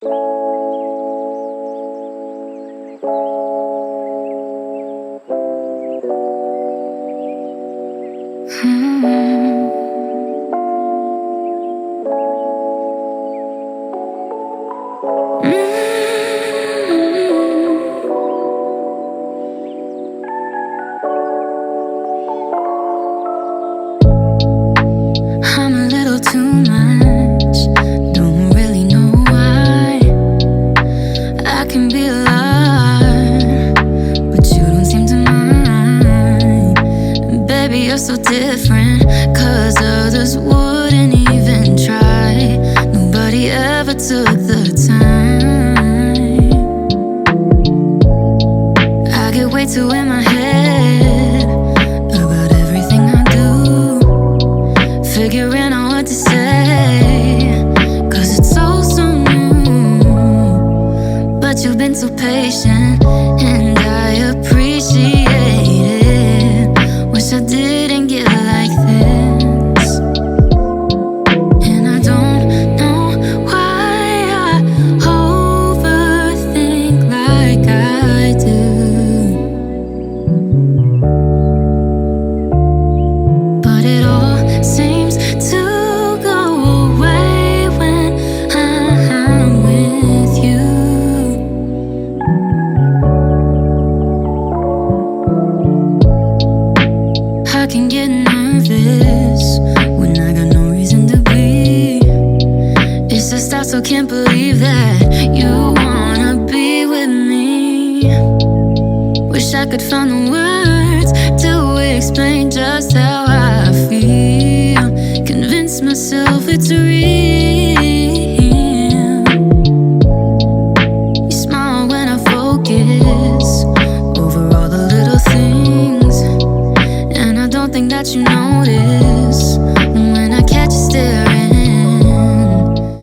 I'm a little too much, don't really know why. I can be a lot, but you don't seem to mind. Baby, you're so different, 'cause others wouldn't even try. Nobody ever took the time. I get way too in my head about everything I do, figuring out what to say, 'cause it's so new. But you've been so patient, and I appreciate it. Wish I didn't get like this, and I don't know why I overthink like I do. But it all seems to go away when I'm with you. I can get nervous when I got no reason to be. It's just I still can't believe that you wanna be with me. Wish I could find the words to explain just how I feel. Convince myself it's real.